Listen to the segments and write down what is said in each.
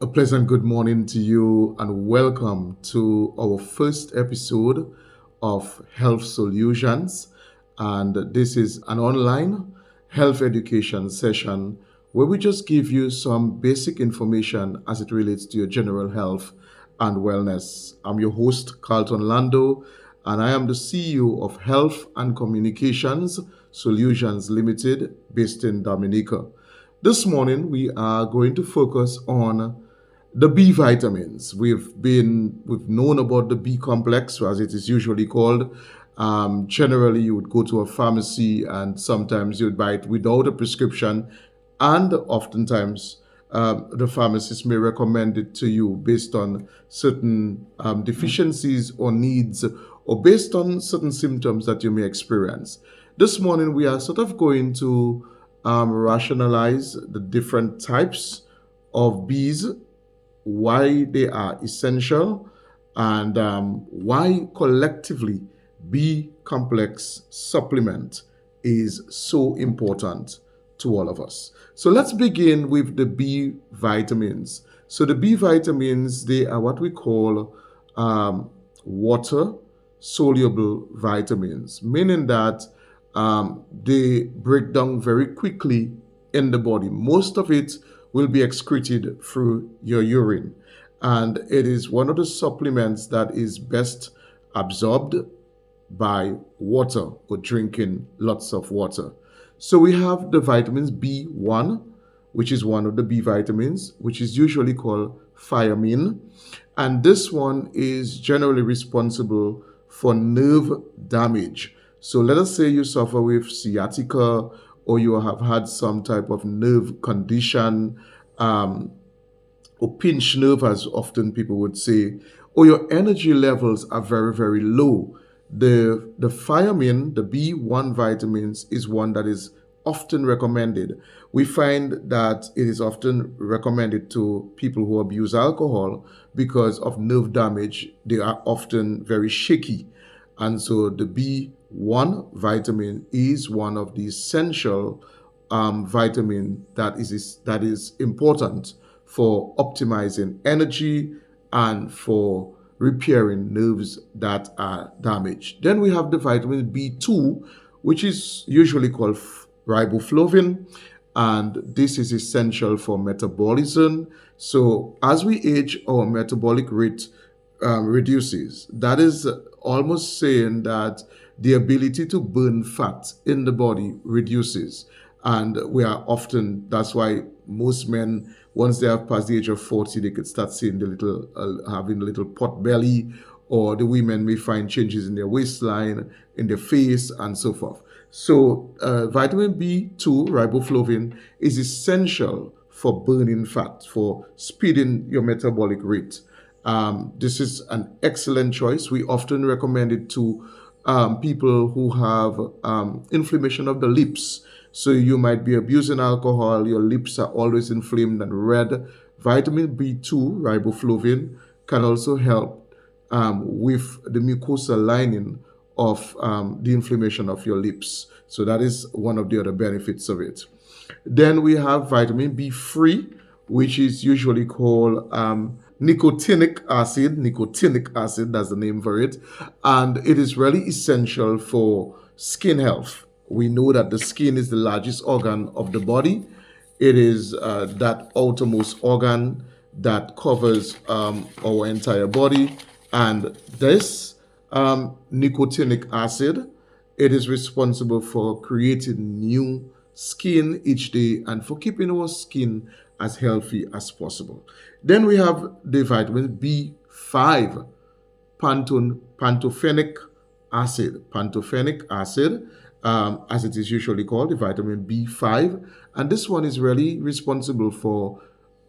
A pleasant good morning to you, and welcome to our first episode of Health Solutions. And this is an online health education session where we just give you some basic information as it relates to your general health and wellness. I'm your host, Carlton Lando, and I am the CEO of Health and Communications Solutions Limited based in Dominica. This morning, we are going to focus on the B vitamins. We've known about the B complex, as it is usually called. Generally, you would go to a pharmacy and sometimes you'd buy it without a prescription, and oftentimes the pharmacist may recommend it to you based on certain deficiencies or needs, or based on certain symptoms that you may experience. This morning, we are sort of going to rationalize the different types of bees, why they are essential, and why collectively B complex supplement is so important to all of us. So let's begin with the B vitamins. So the B vitamins, they are what we call water soluble vitamins, meaning that they break down very quickly in the body. Most of it will be excreted through your urine. And it is one of the supplements that is best absorbed by water or drinking lots of water. So we have the vitamins B1, which is one of the B vitamins, which is usually called thiamine. And this one is generally responsible for nerve damage. So let us say you suffer with sciatica, or you have had some type of nerve condition, or pinched nerve, as often people would say, or your energy levels are very, very low. The thiamine, the B1 vitamins, is one that is often recommended. We find that it is often recommended to people who abuse alcohol because of nerve damage. They are often very shaky. And so the B1 vitamin is one of the essential vitamin that is important for optimizing energy and for repairing nerves that are damaged. Then we have the vitamin B2, which is usually called riboflavin, and this is essential for metabolism. So as we age, our metabolic rate reduces. That is almost saying that the ability to burn fat in the body reduces. And we are often, that's why most men, once they have passed the age of 40, they could start seeing having a little pot belly, or the women may find changes in their waistline, in their face, and so forth. So vitamin B2, riboflavin, is essential for burning fat, for speeding your metabolic rate. This is an excellent choice. We often recommend it to people who have inflammation of the lips. So you might be abusing alcohol, your lips are always inflamed and red. Vitamin B2, riboflavin, can also help with the mucosal lining of the inflammation of your lips. So that is one of the other benefits of it. Then we have vitamin B3, which is usually called nicotinic acid. Nicotinic acid, that's the name for it. And it is really essential for skin health. We know that the skin is the largest organ of the body. It is that outermost organ that covers our entire body. And this nicotinic acid, it is responsible for creating new skin each day and for keeping our skin as healthy as possible. Then we have the vitamin B5, pantothenic acid. Pantothenic acid, as it is usually called, the vitamin B5. And this one is really responsible for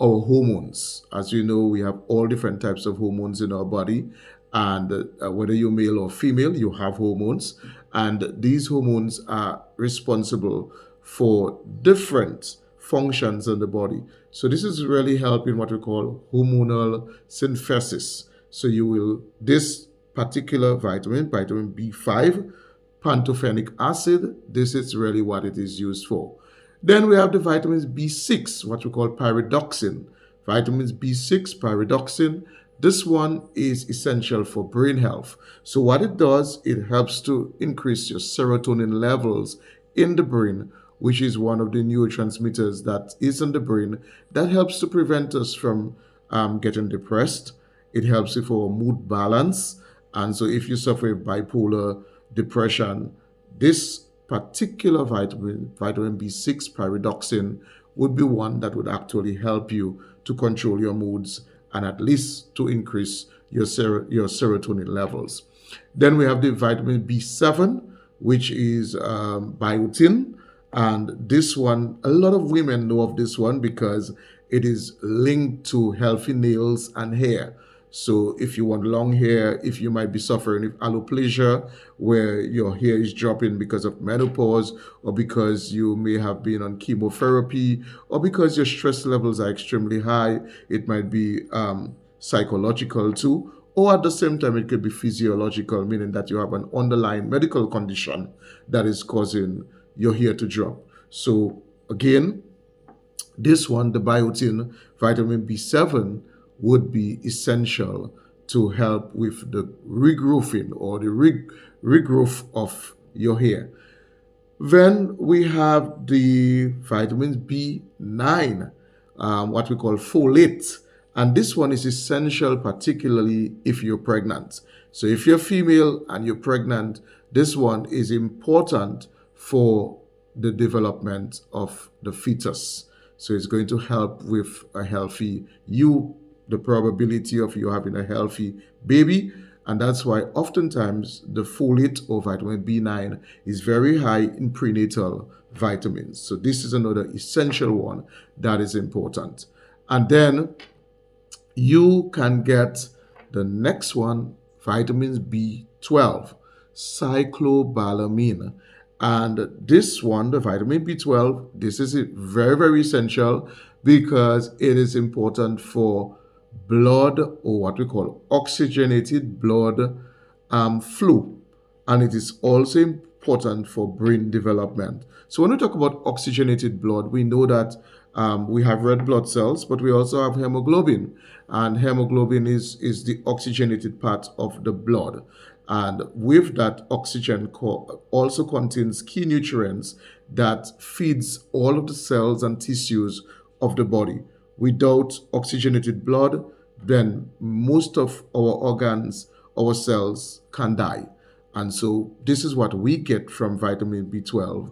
our hormones. As you know, we have all different types of hormones in our body. And whether you're male or female, you have hormones. And these hormones are responsible for different functions in the body. So this is really helping what we call hormonal synthesis. So this particular vitamin B5, pantothenic acid, this is really what it is used for. Then we have the vitamins B6, what we call pyridoxine. Vitamins B6, pyridoxine. This one is essential for brain health. So what it does, it helps to increase your serotonin levels in the brain, which is one of the neurotransmitters that is in the brain that helps to prevent us from getting depressed. It helps with our mood balance. And so if you suffer with bipolar depression, this particular vitamin B6 pyridoxine, would be one that would actually help you to control your moods and at least to increase your serotonin levels. Then we have the vitamin B7, which is biotin. And this one, a lot of women know of this one because it is linked to healthy nails and hair. So if you want long hair, if you might be suffering with alopecia, where your hair is dropping because of menopause, or because you may have been on chemotherapy, or because your stress levels are extremely high, it might be psychological too, or at the same time, it could be physiological, meaning that you have an underlying medical condition that is causing your hair to drop. So again, this one, the biotin, vitamin B7, would be essential to help with the regrowing or the regrowth of your hair. Then we have the vitamins B9, what we call folate. And this one is essential, particularly if you're pregnant. So if you're female and you're pregnant, this one is important for the development of the fetus. So it's going to help with a healthy the probability of you having a healthy baby. And that's why oftentimes the folate or vitamin B9 is very high in prenatal vitamins. So this is another essential one that is important. And then you can get the next one, vitamins B12, cyclobalamine. And this one, the vitamin B12, this is very, very essential because it is important for blood, or what we call oxygenated blood flow. And it is also important for brain development. So when we talk about oxygenated blood, we know that we have red blood cells, but we also have hemoglobin. And hemoglobin is the oxygenated part of the blood. And with that, oxygen also contains key nutrients that feeds all of the cells and tissues of the body. Without oxygenated blood, then most of our organs, our cells can die. And so this is what we get from vitamin B12,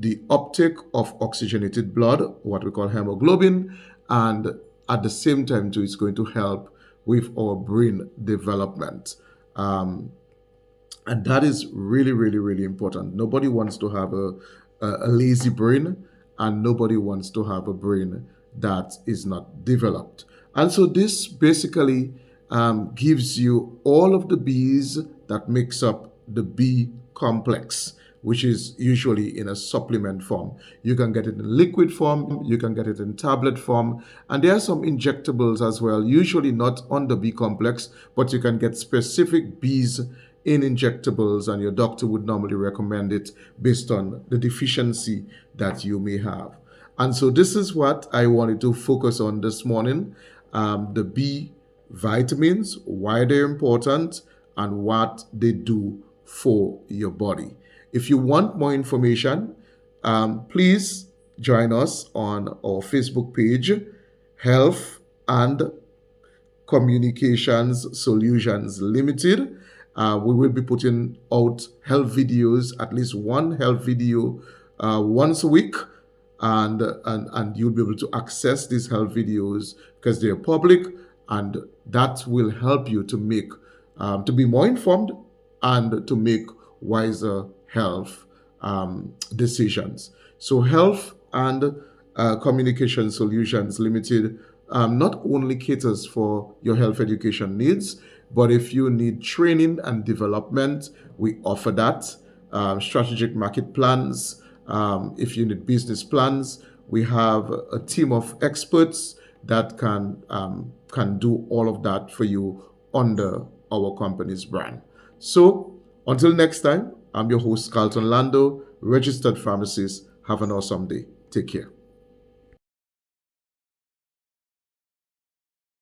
the uptake of oxygenated blood, what we call hemoglobin, and at the same time too, it's going to help with our brain development. And that is really, really, really important. Nobody wants to have a lazy brain, and nobody wants to have a brain that is not developed. And so this basically gives you all of the B's that makes up the B complex, which is usually in a supplement form. You can get it in liquid form, you can get it in tablet form, and there are some injectables as well, usually not on the B complex, but you can get specific B's in injectables, and your doctor would normally recommend it based on the deficiency that you may have. And so this is what I wanted to focus on this morning, the B vitamins, why they're important, and what they do for your body. If you want more information, please join us on our Facebook page, Health and Communications Solutions Limited. We will be putting out health videos, at least one health video once a week, and you'll be able to access these health videos because they are public, and that will help you to make to be more informed and to make wiser health decisions. So Health and Communication Solutions Limited not only caters for your health education needs, but if you need training and development, we offer that. Strategic market plans, if you need business plans, we have a team of experts that can do all of that for you under our company's brand. So until next time, I'm your host, Carlton Lando, registered pharmacist. Have an awesome day. Take care.